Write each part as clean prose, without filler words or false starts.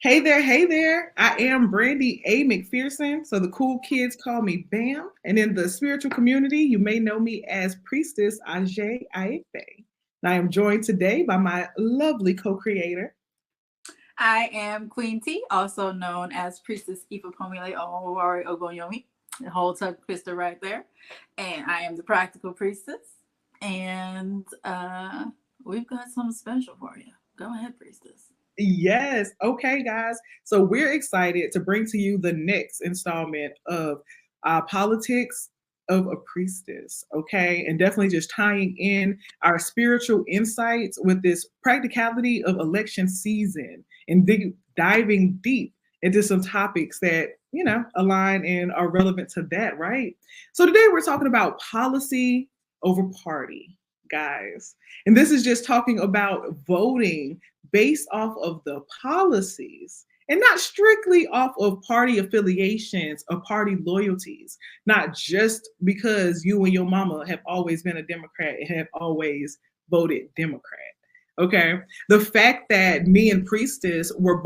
Hey there. I am Brandy A. McPherson, so the cool kids call me Bam. And in the spiritual community, you may know me as Priestess Ajay Aefe. And I am joined today by my lovely co-creator. I am Queen T, also known as Priestess Ifa Pomile Owari Ogonyomi, the whole tongue twister right there. And I am the practical priestess. And we've got something special for you. Go ahead, priestess. Yes. Okay, guys. So we're excited to bring to you the next installment of Politics of a Priestess. Okay. And definitely just tying in our spiritual insights with this practicality of election season and diving deep into some topics that, align and are relevant to that, right? So today we're talking about policy over party, guys. And this is just talking about voting based off of the policies and not strictly off of party affiliations or party loyalties, not just because you and your mama have always been a Democrat and have always voted Democrat. Okay. The fact that me and Priestess are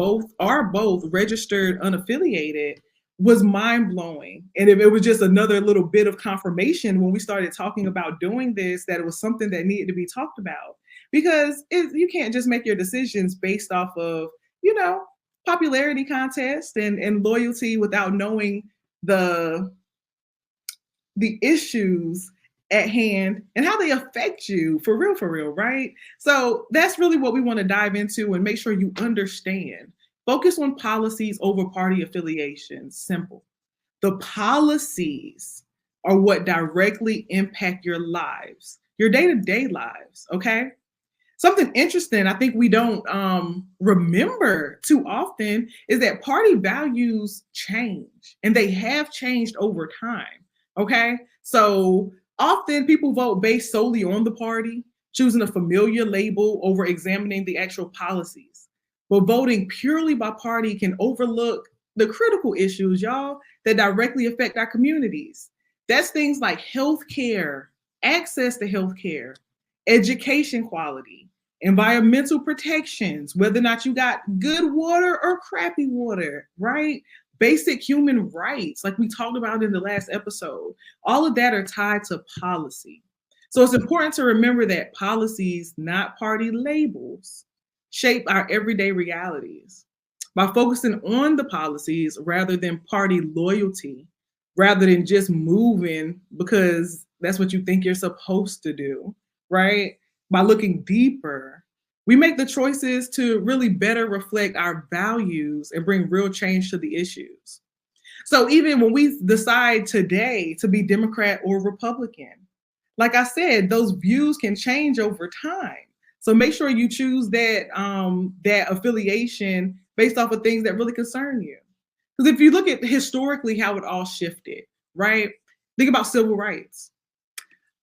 both registered unaffiliated was mind blowing. And if it was just another little bit of confirmation when we started talking about doing this, that it was something that needed to be talked about because you can't just make your decisions based off of, you know, popularity contest and loyalty without knowing the the issues at hand and how they affect you for real, right? So that's really what we want to dive into and make sure you understand. Focus on policies over party affiliations. Simple. The policies are what directly impact your lives, your day to day lives. Okay. Something interesting I think we don't remember too often is that party values change and they have changed over time. Okay. So often people vote based solely on the party, choosing a familiar label over examining the actual policies. But voting purely by party can overlook the critical issues, y'all, that directly affect our communities. That's things like healthcare, access to healthcare, education quality, environmental protections, whether or not you got good water or crappy water, right? Basic human rights, like we talked about in the last episode, all of that are tied to policy. So it's important to remember that policies, not party labels, shape our everyday realities. By focusing on the policies rather than party loyalty, rather than just moving because that's what you think you're supposed to do, right? By looking deeper, we make the choices to really better reflect our values and bring real change to the issues. So even when we decide today to be Democrat or Republican, like I said, those views can change over time. So make sure you choose that affiliation based off of things that really concern you. Because if you look at historically how it all shifted, right? Think about civil rights.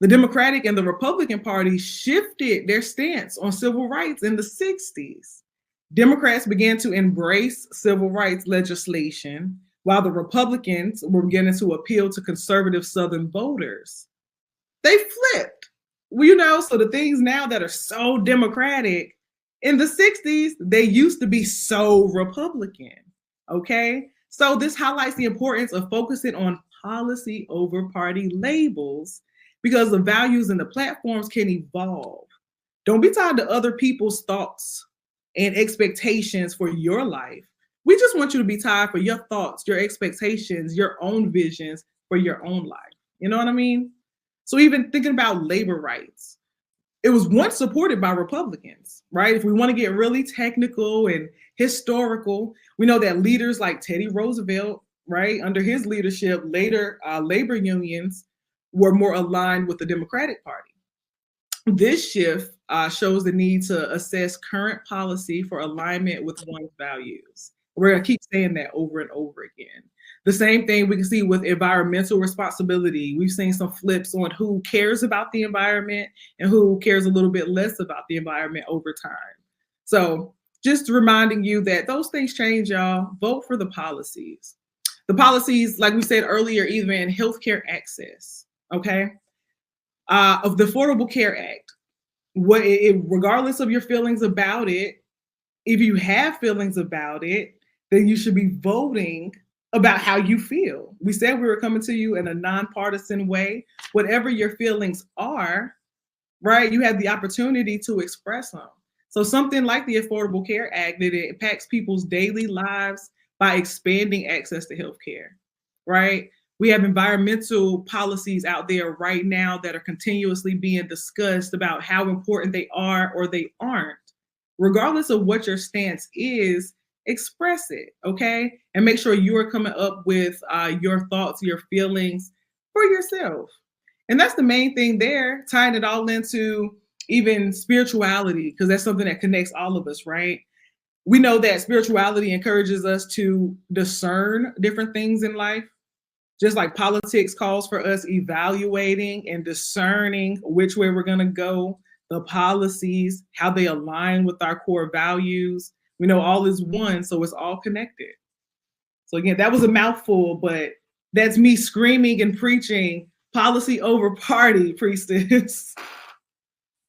The Democratic and the Republican Party shifted their stance on civil rights in the 60s. Democrats began to embrace civil rights legislation, while the Republicans were beginning to appeal to conservative Southern voters. They flipped. Well, so the things now that are so Democratic in the 60s, they used to be so Republican. Okay. So this highlights the importance of focusing on policy over party labels because the values and the platforms can evolve. Don't be tied to other people's thoughts and expectations for your life. We just want you to be tied for your thoughts, your expectations, your own visions for your own life. You know what I mean? So even thinking about labor rights, it was once supported by Republicans, right? If we want to get really technical and historical, we know that leaders like Teddy Roosevelt, right, under his leadership, later labor unions were more aligned with the Democratic Party. This shift shows the need to assess current policy for alignment with one's values. We're going to keep saying that over and over again. The same thing we can see with environmental responsibility. We've seen some flips on who cares about the environment and who cares a little bit less about the environment over time. So just reminding you that those things change, y'all. Vote for the policies. The policies, like we said earlier, even healthcare access, okay? Of the Affordable Care Act, regardless of your feelings about it, if you have feelings about it, then you should be voting about how you feel. We said we were coming to you in a nonpartisan way. Whatever your feelings are, right, you have the opportunity to express them. So something like the Affordable Care Act that it impacts people's daily lives by expanding access to health care, right? We have environmental policies out there right now that are continuously being discussed about how important they are or they aren't. Regardless of what your stance is, express it, okay? And make sure you are coming up with your thoughts, your feelings for yourself. And that's the main thing there, tying it all into even spirituality, because that's something that connects all of us, right? We know that spirituality encourages us to discern different things in life, just like politics calls for us evaluating and discerning which way we're going to go, the policies, how they align with our core values. We know all is one, so it's all connected. So again, that was a mouthful, but that's me screaming and preaching policy over party, priestess.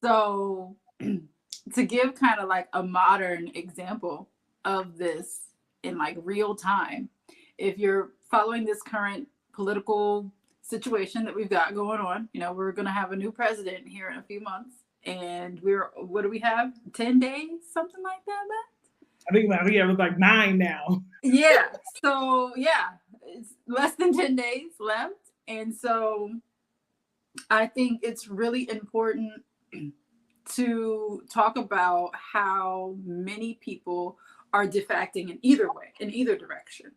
So, to give kind of like a modern example of this in like real time, if you're following this current political situation that we've got going on, you know, we're going to have a new president here in a few months. And what do we have? 10 days, something like that, I think it was like 9 now. yeah. So, yeah, it's less than 10 days left. And so I think it's really important to talk about how many people are defecting in either way, in either direction.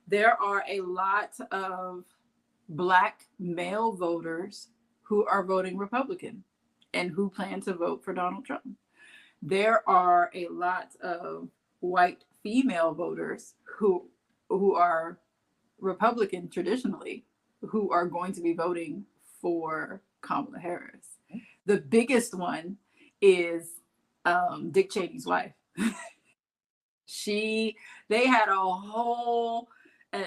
There are a lot of Black male voters who are voting Republican and who plan to vote for Donald Trump. There are a lot of white female voters who are Republican traditionally, who are going to be voting for Kamala Harris. The biggest one is Dick Cheney's wife. They had a whole.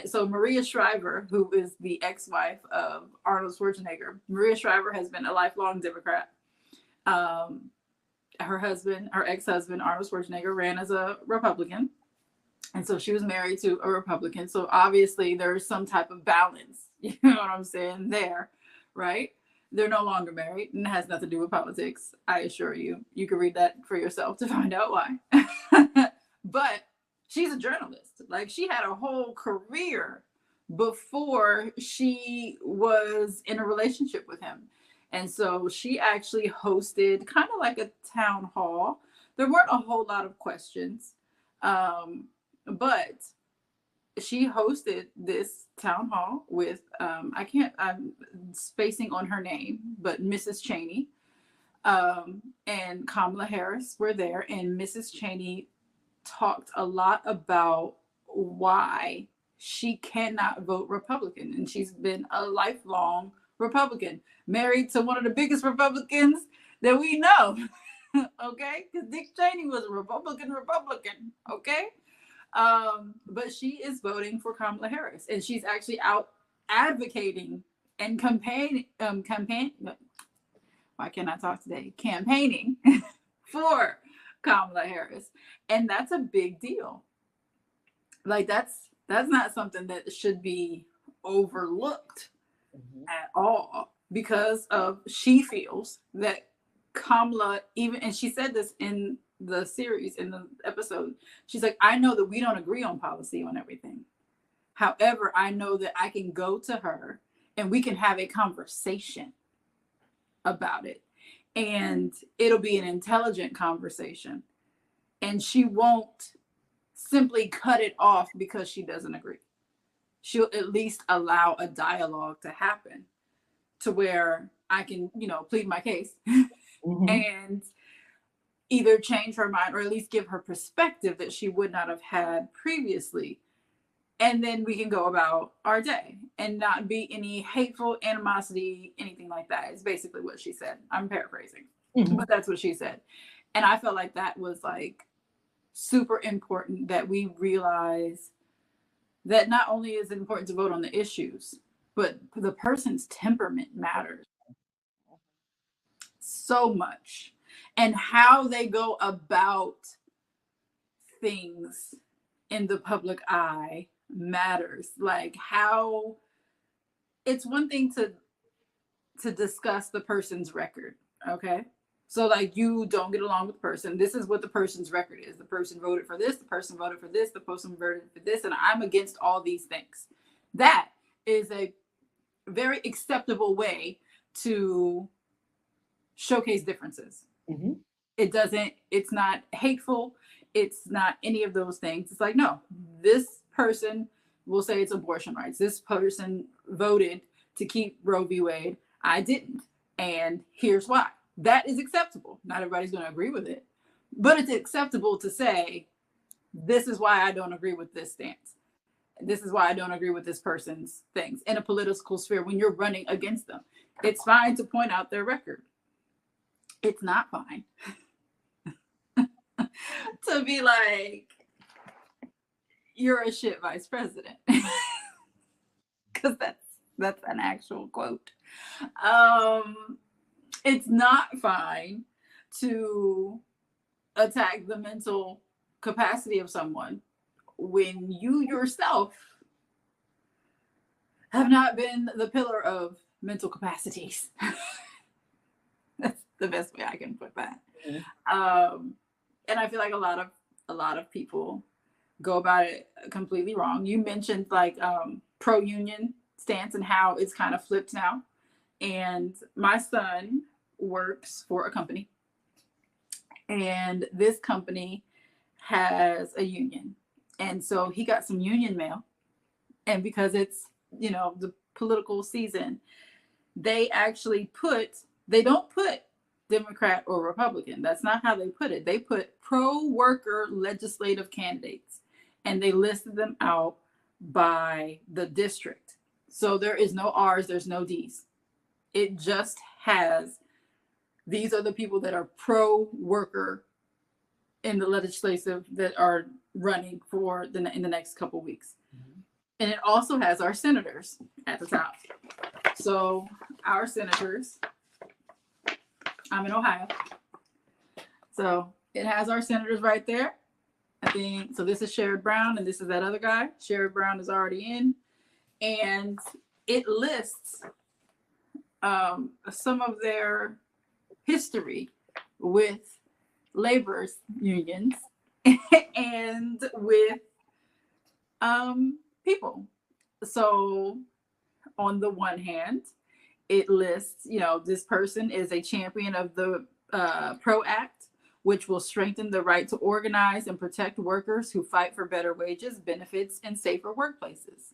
So Maria Shriver, who is the ex-wife of Arnold Schwarzenegger, Maria Shriver has been a lifelong Democrat. Her ex-husband, Arnold Schwarzenegger, ran as a Republican. And so she was married to a Republican. So obviously there's some type of balance, you know what I'm saying, there, right? They're no longer married, and it has nothing to do with politics. I assure you. You can read that for yourself to find out why. But she's a journalist. Like, she had a whole career before she was in a relationship with him. And so she actually hosted kind of like a town hall. There weren't a whole lot of questions, but she hosted this town hall with I'm spacing on her name, but Mrs. Cheney and Kamala Harris were there, and Mrs. Cheney talked a lot about why she cannot vote Republican, and she's been a lifelong Republican, married to one of the biggest Republicans that we know. Okay, because Dick Cheney was a Republican, okay? But she is voting for Kamala Harris, and she's actually out advocating and campaigning. Why can't I talk today? Campaigning for Kamala Harris, and that's a big deal. Like, that's not something that should be overlooked at all, because she feels that Kamala, even, and she said this in the series, in the episode, she's like, I know that we don't agree on policy on everything. However, I know that I can go to her and we can have a conversation about it. And it'll be an intelligent conversation. And she won't simply cut it off because she doesn't agree. She'll at least allow a dialogue to happen to where I can, plead my case and either change her mind or at least give her perspective that she would not have had previously. And then we can go about our day and not be any hateful animosity, anything like that. It's basically what she said. I'm paraphrasing, but that's what she said. And I felt like that was like super important, that we realize that not only is it important to vote on the issues, but the person's temperament matters so much, and how they go about things in the public eye matters. Like, how it's one thing to discuss the person's record, okay? So like, you don't get along with the person. This is what the person's record is. The person voted for this, the person voted for this, the person voted for this, and I'm against all these things. That is a very acceptable way to showcase differences. Mm-hmm. It's not hateful. It's not any of those things. It's like, no, this person will say it's abortion rights. This person voted to keep Roe v. Wade. I didn't. And here's why. That is acceptable. Not everybody's going to agree with it, but it's acceptable to say, this is why I don't agree with this stance. This is why I don't agree with this person's things in a political sphere when you're running against them. It's fine to point out their record. It's not fine to be like, you're a shit vice president. Because that's an actual quote. It's not fine to attack the mental capacity of someone when you yourself have not been the pillar of mental capacities. That's the best way I can put that. Mm-hmm. And I feel like a lot of people go about it completely wrong. You mentioned like pro-union stance and how it's kind of flipped now. And my son works for a company, and this company has a union. And so he got some union mail. And because it's, the political season, they don't put Democrat or Republican. That's not how they put it. They put pro-worker legislative candidates, and they listed them out by the district. So there is no R's, there's no D's. It just has, these are the people that are pro-worker in the legislative that are running for in the next couple weeks. Mm-hmm. And it also has our senators at the top. So our senators, I'm in Ohio. So it has our senators right there. I think, so this is Sherrod Brown and this is that other guy. Sherrod Brown is already in. And it lists some of their history with labor's unions and with people. So on the one hand, it lists, this person is a champion of the PRO Act, which will strengthen the right to organize and protect workers who fight for better wages, benefits, and safer workplaces.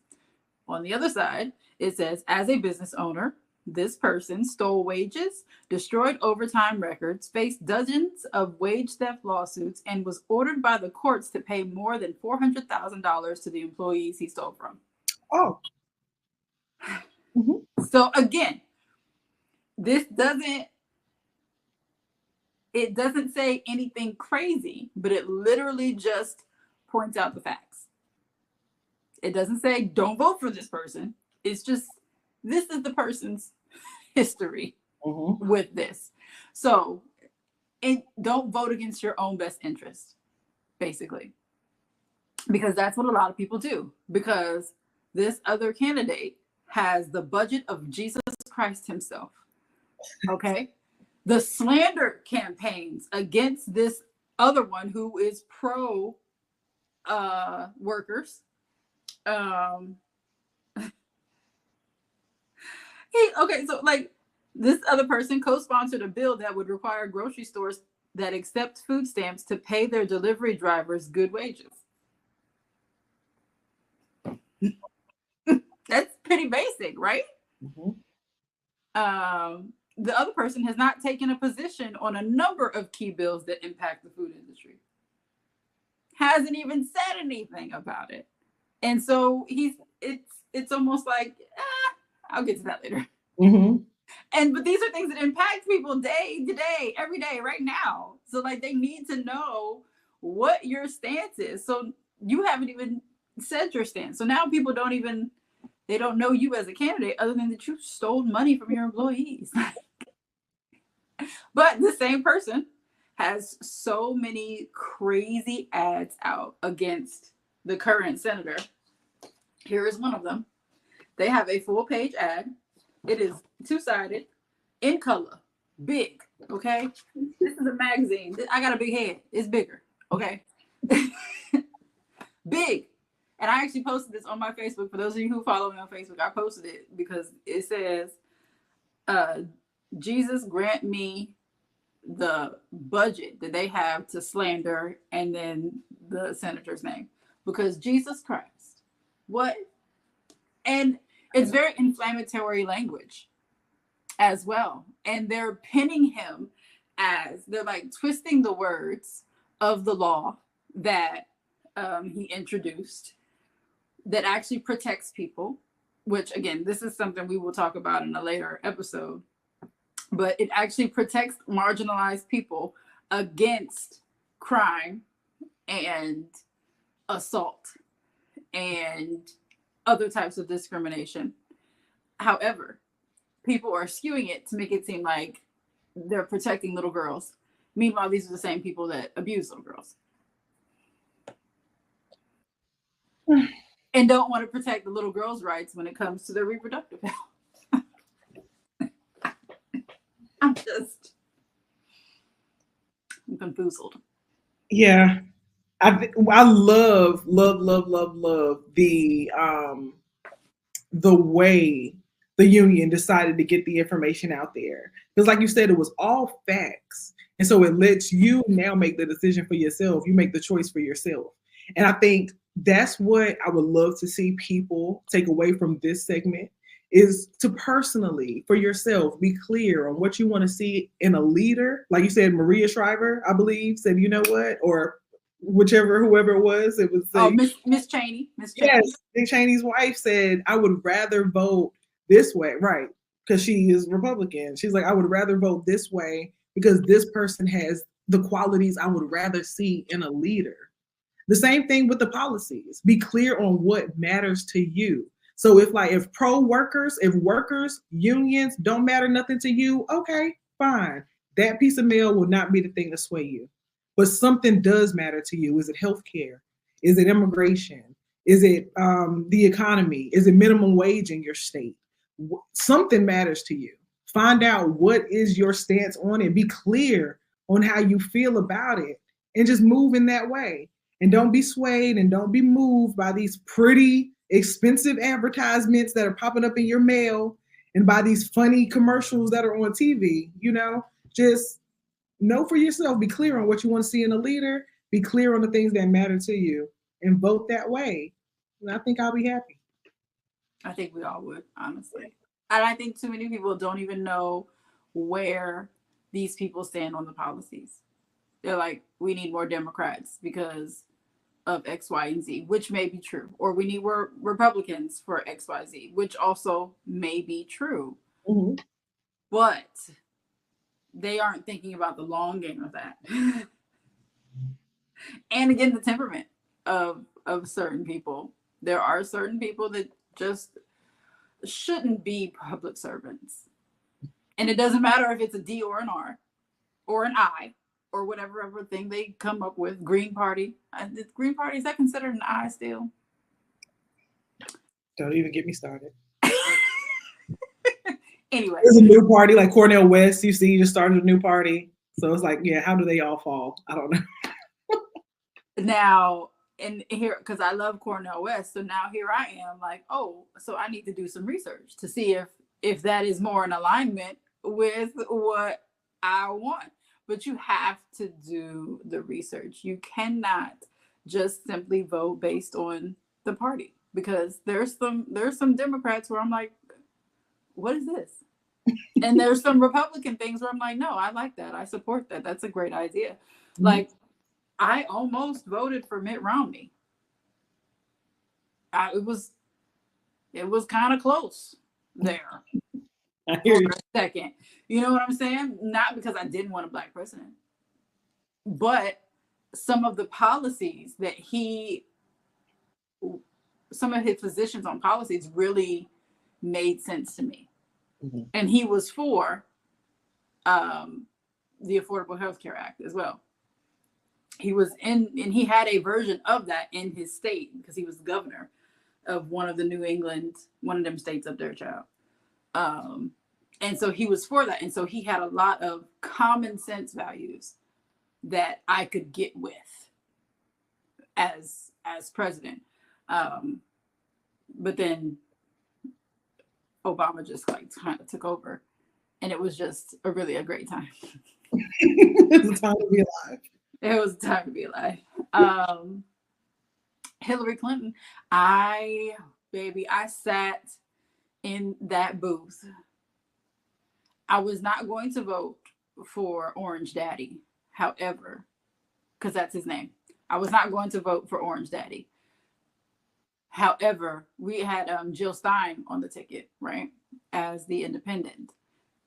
On the other side, it says, as a business owner, this person stole wages, destroyed overtime records, faced dozens of wage theft lawsuits, and was ordered by the courts to pay more than $400,000 to the employees he stole from. Oh. Mm-hmm. So again, it doesn't say anything crazy, but it literally just points out the facts. It doesn't say don't vote for this person. It's just, this is the person's history with this. So don't vote against your own best interest, basically. Because that's what a lot of people do. Because this other candidate has the budget of Jesus Christ himself. Okay? The slander campaigns against this other one who is pro workers. So like this other person co-sponsored a bill that would require grocery stores that accept food stamps to pay their delivery drivers good wages. That's pretty basic, right? Mm-hmm. The other person has not taken a position on a number of key bills that impact the food industry. Hasn't even said anything about it. And so it's almost like, I'll get to that later. Mm-hmm. But these are things that impact people day to day, every day, right now. So like they need to know what your stance is. So you haven't even said your stance. So now people they don't know you as a candidate other than that you stole money from your employees. But the same person has so many crazy ads out against the current senator. Here is one of them. They have a full page ad. It is two-sided, in color, big, okay? This is a magazine. I got a big head. It's bigger, okay? Big. And I actually posted this on my Facebook. For those of you who follow me on Facebook, I posted it because it says, Jesus grant me the budget that they have to slander, and then the senator's name. Because Jesus Christ, what? And it's very inflammatory language as well. And they're pinning him as, they're like twisting the words of the law that he introduced that actually protects people, which again, this is something we will talk about in a later episode, but it actually protects marginalized people against crime and assault and other types of discrimination. However, people are skewing it to make it seem like they're protecting little girls. Meanwhile, these are the same people that abuse little girls. And don't want to protect the little girls' rights when it comes to their reproductive health. I'm confoozled. Yeah. I love the way the union decided to get the information out there. Because like you said, it was all facts. And so it lets you now make the decision for yourself. You make the choice for yourself. And I think that's what I would love to see people take away from this segment, is to personally, for yourself, be clear on what you want to see in a leader. Like you said, Maria Shriver, I believe, said, you know what, or whoever it was, it was Miss Cheney. Yes, Dick Cheney's wife said, I would rather vote this way, right? Because she is Republican. She's like, I would rather vote this way because this person has the qualities I would rather see in a leader. The same thing with the policies. Be clear on what matters to you. So if workers, unions don't matter nothing to you, okay, fine. That piece of mail will not be the thing to sway you. But something does matter to you. Is it healthcare? Is it immigration? Is it the economy? Is it minimum wage in your state? Something matters to you. Find out what is your stance on it. Be clear on how you feel about it and just move in that way. And don't be swayed and don't be moved by these pretty expensive advertisements that are popping up in your mail and by these funny commercials that are on TV. Just know for yourself, be clear on what you want to see in a leader, be clear on the things that matter to you, and vote that way. And I think I'll be happy. I think we all would, honestly. And I think too many people don't even know where these people stand on the policies. They're like, we need more Democrats because of X, Y, and Z, which may be true. Or we need more Republicans for X, Y, Z, which also may be true. Mm-hmm. But they aren't thinking about the long game of that. And again, the temperament of certain people. There are certain people that just shouldn't be public servants. And it doesn't matter if it's a D or an R or an I or whatever other thing they come up with. Green Party. The Green Party, is that considered an I still? Don't even get me started. Anyway. There's a new party like Cornel West, you see, just started a new party. So it's like, yeah, how do they all fall? I don't know. Now, and here, because I love Cornel West, so now here I am like, oh, so I need to do some research to see if that is more in alignment with what I want. But you have to do the research. You cannot just simply vote based on the party, because there's some Democrats where I'm like, what is this? And there's some Republican things where I'm like, no, I like that. I support that. That's a great idea. Mm-hmm. Like, I almost voted for Mitt Romney. It was kind of close there I hear you. for a second. You know what I'm saying? Not because I didn't want a Black president, but some of the policies that some of his positions on policies really made sense to me. Mm-hmm. And he was for the Affordable Health Care Act as well. He was in, and he had a version of that in his state because he was the governor of one of the New England, one of them states up there, child. And so he was for that. And so he had a lot of common sense values that I could get with as president. But then Obama just like kind of took over, and it was just a great time. It's a time to be alive. It was a time to be alive. Hillary Clinton, I sat in that booth. I was not going to vote for Orange Daddy, however, because that's his name. I was not going to vote for Orange Daddy. However, we had Jill Stein on the ticket, right, as the independent.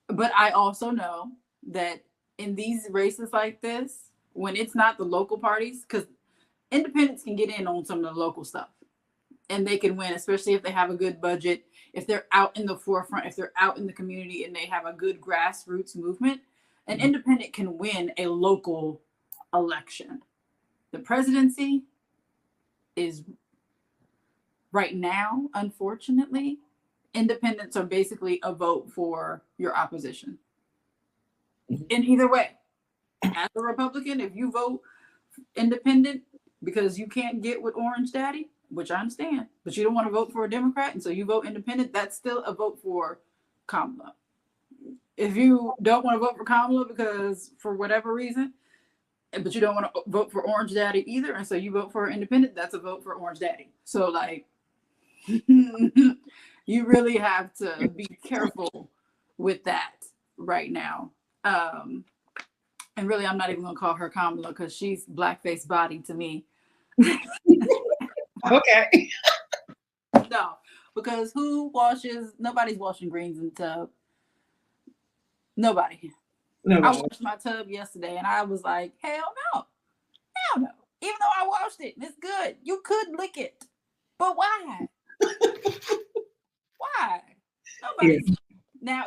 But I also know that in these races like this, when it's not the local parties, because independents can get in on some of the local stuff and they can win, especially if they have a good budget, if they're out in the forefront, if they're out in the community and they have a good grassroots movement. An independent can win a local election. The presidency is right now, unfortunately, independents are basically a vote for your opposition. In either way, as a Republican, if you vote independent because you can't get with Orange Daddy, which I understand, but you don't want to vote for a Democrat, and so you vote independent, that's still a vote for Kamala. If you don't want to vote for Kamala because for whatever reason, but you don't want to vote for Orange Daddy either, and so you vote for independent, that's a vote for Orange Daddy. So like, you really have to be careful with that right now. And really, I'm not even gonna call her Kamala because she's blackface body to me. Okay. No, because nobody's washing greens in the tub. Nobody. No. I washed my tub yesterday and I was like, hell no. Hell no. Even though I washed it, it's good. You could lick it. But why? Why? Nobody. Yeah. Now,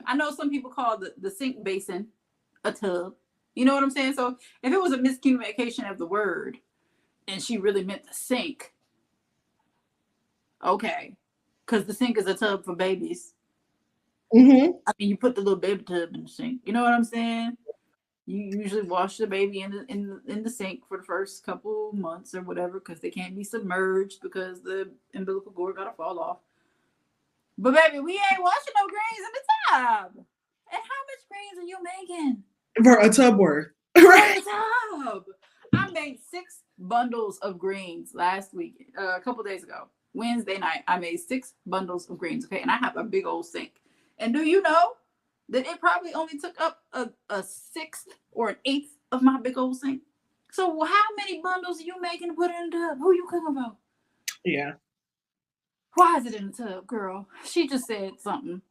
I know some people call the sink basin a tub. You know what I'm saying? So if it was a miscommunication of the word and she really meant the sink, okay. Because the sink is a tub for babies. Mm-hmm. I mean, you put the little baby tub in the sink. You know what I'm saying? You usually wash the baby in the sink for the first couple months or whatever because they can't be submerged because the umbilical cord gotta fall off. But baby, we ain't washing no greens in the tub. And how much greens are you making? For a tub worth. Right. For a tub. I made 6 bundles of greens last week, a couple days ago. Wednesday night, I made 6 bundles of greens. Okay, and I have a big old sink. And do you know that it probably only took up a sixth or an eighth of my big old sink? So how many bundles are you making to put in the tub? Who you cooking about? Yeah. Why is it in the tub, girl? She just said something.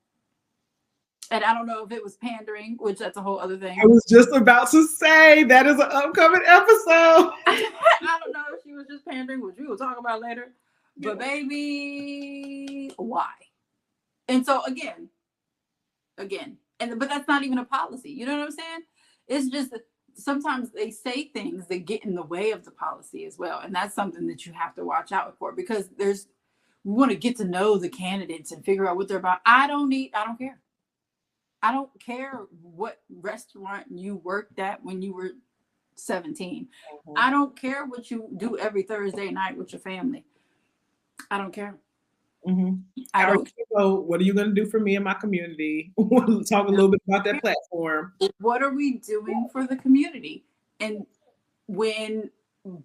And I don't know if it was pandering, which that's a whole other thing. I was just about to say that is an upcoming episode. I don't know if she was just pandering, which we will talk about later. But baby, why? And so again, but that's not even a policy. You know what I'm saying? It's just that sometimes they say things that get in the way of the policy as well. And that's something that you have to watch out for because we want to get to know the candidates and figure out what they're about. I don't care. I don't care what restaurant you worked at when you were 17. Mm-hmm. I don't care what you do every Thursday night with your family. I don't care. Mm-hmm. I don't care. So what are you going to do for me and my community? We'll talk a little bit about that platform. What are we doing for the community? And when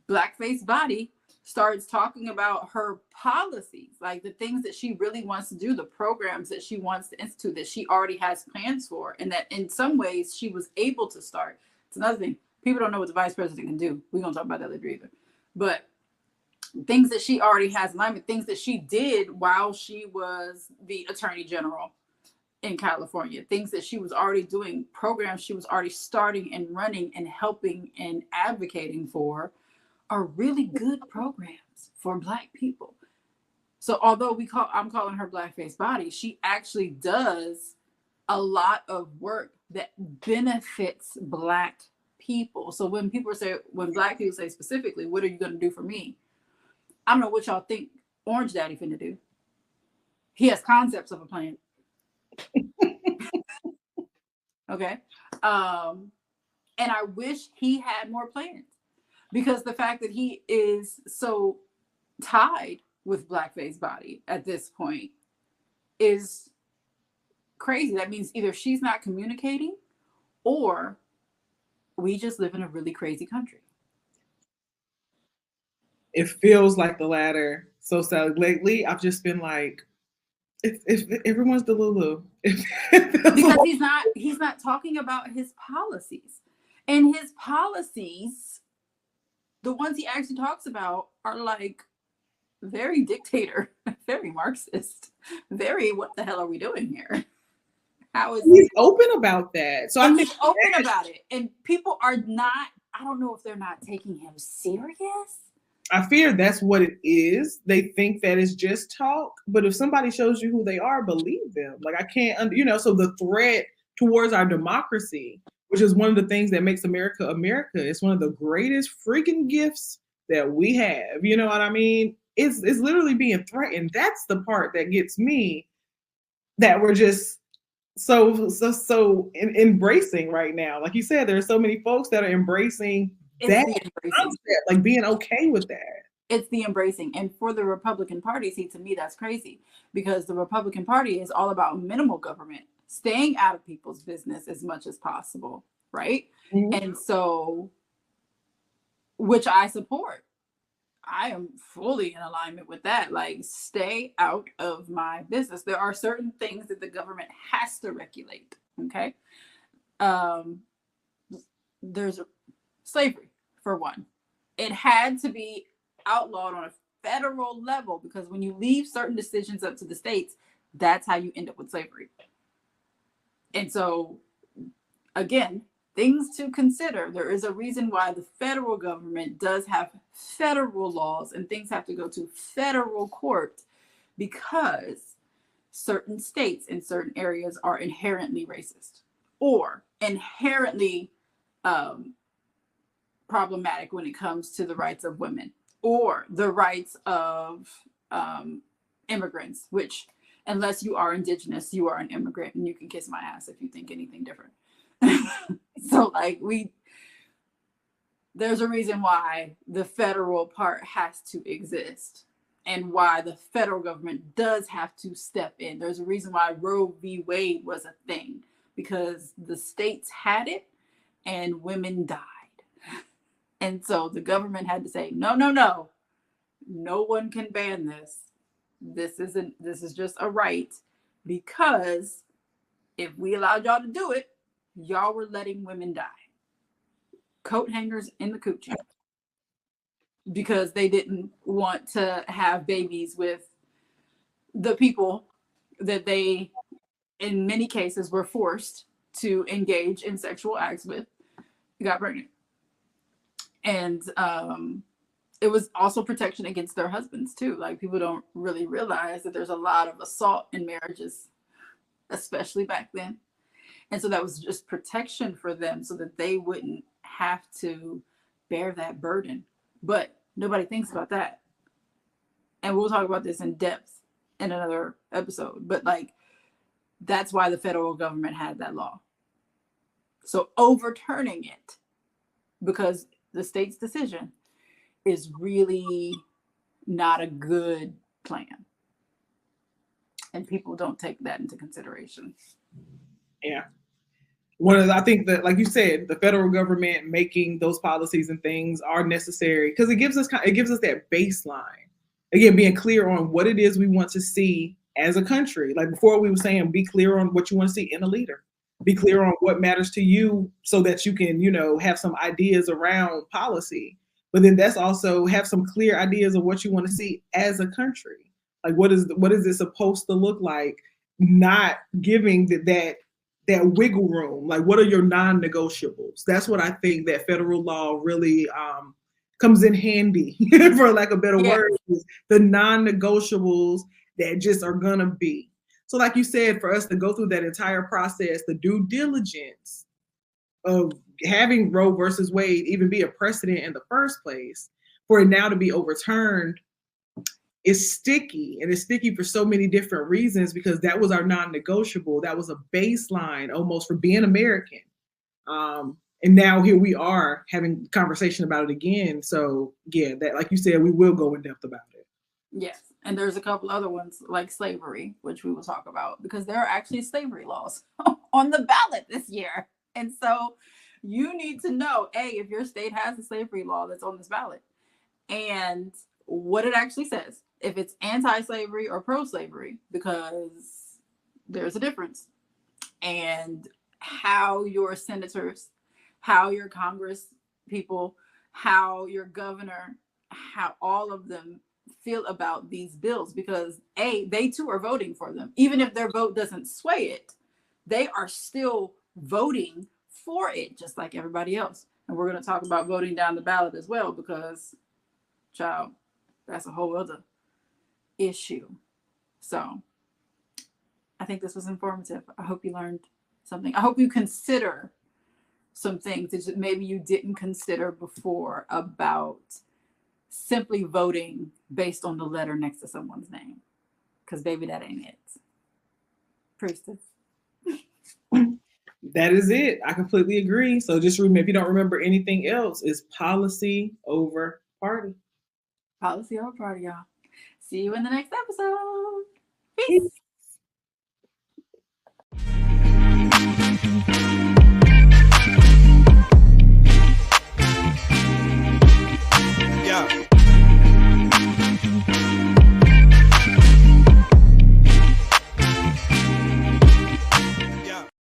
Blackface Body starts talking about her policies, like the things that she really wants to do, the programs that she wants to institute, that she already has plans for, and that in some ways she was able to start. It's another thing. People don't know what the vice president can do. We're going to talk about that later either. But things that she already has in mind, things that she did while she was the attorney general in California, things that she was already doing, programs she was already starting and running and helping and advocating for, are really good programs for Black people. So although I'm calling her Blackface Body, she actually does a lot of work that benefits Black people. So when Black people say specifically, what are you going to do for me? I don't know what y'all think Orange Daddy finna do. He has concepts of a plan. Okay. And I wish he had more plans, because the fact that he is so tied with Blackface Body at this point is crazy. That means either she's not communicating, or we just live in a really crazy country. It feels like the latter. So sad. Lately, I've just been like, if everyone's the Lulu. Because he's not talking about his policies. And his policies, the ones he actually talks about, are like very dictator, very Marxist, very what the hell are we doing here? How is he's open about that? So I think he's open about it, and people are not. I don't know if they're not taking him serious. I fear that's what it is. They think that it's just talk, but if somebody shows you who they are, believe them. Like I can't, so the threat towards our democracy, which is one of the things that makes America America, it's one of the greatest freaking gifts that we have. You know what I mean? It's literally being threatened. That's the part that gets me. That we're just so embracing right now. Like you said, there are so many folks that are embracing that concept, like being okay with that. It's the embracing. And for the Republican Party, see, to me, that's crazy, because the Republican Party is all about minimal government, staying out of people's business as much as possible, right? Mm-hmm. And so, which I support. I am fully in alignment with that. Like, stay out of my business. There are certain things that the government has to regulate. Okay. There's slavery, for one. It had to be outlawed on a federal level, because when you leave certain decisions up to the states, that's how you end up with slavery. And so, again, things to consider. There is a reason why the federal government does have federal laws, and things have to go to federal court, because certain states in certain areas are inherently racist or inherently problematic when it comes to the rights of women or the rights of immigrants, which, unless you are indigenous, you are an immigrant, and you can kiss my ass if you think anything different. So like there's a reason why the federal part has to exist, and why the federal government does have to step in. There's a reason why Roe v. Wade was a thing, because the states had it and women died. And so the government had to say, no one can ban this. This is just a right, because if we allowed y'all to do it, y'all were letting women die. Coat hangers in the coochie. Because they didn't want to have babies with the people that they, in many cases, were forced to engage in sexual acts with, got pregnant. And it was also protection against their husbands too. Like, people don't really realize that there's a lot of assault in marriages, especially back then. And so that was just protection for them, so that they wouldn't have to bear that burden. But nobody thinks about that. And we'll talk about this in depth in another episode. But like, that's why the federal government had that law. So overturning it, because the state's decision, is really not a good plan. And people don't take that into consideration. Yeah. I think that, like you said, the federal government making those policies and things are necessary, because it gives us that baseline. Again, being clear on what it is we want to see as a country. Like before, we were saying, be clear on what you want to see in a leader. Be clear on what matters to you, so that you can, have some ideas around policy. But then that's also have some clear ideas of what you want to see as a country. Like what is it supposed to look like? Not giving that wiggle room. Like, what are your non-negotiables? That's what I think that federal law really comes in handy, for lack of a better word, is the non-negotiables that just are gonna be. So like you said, for us to go through that entire process, the due diligence of having Roe versus Wade even be a precedent in the first place, for it now to be overturned is sticky, and it's sticky for so many different reasons, because that was our non-negotiable. That was a baseline almost for being American. And now here we are having conversation about it again. So yeah, that, like you said, we will go in depth about it. Yes. And there's a couple other ones like slavery, which we will talk about, because there are actually slavery laws on the ballot this year. And so you need to know, A, if your state has a slavery law that's on this ballot, and what it actually says, if it's anti-slavery or pro-slavery, because there's a difference. And how your senators, how your Congress people, how your governor, how all of them feel about these bills, because they too are voting for them. Even if their vote doesn't sway it, they are still voting for it, just like everybody else. And we're going to talk about voting down the ballot as well, because, child, that's a whole other issue. So I think this was informative. I hope you learned something. I hope you consider some things that maybe you didn't consider before about simply voting based on the letter next to someone's name. Because baby, that ain't it. Priestess. That is it. I completely agree. So just remember, if you don't remember anything else, is policy over party. Policy over party, y'all. See you in the next episode. Peace.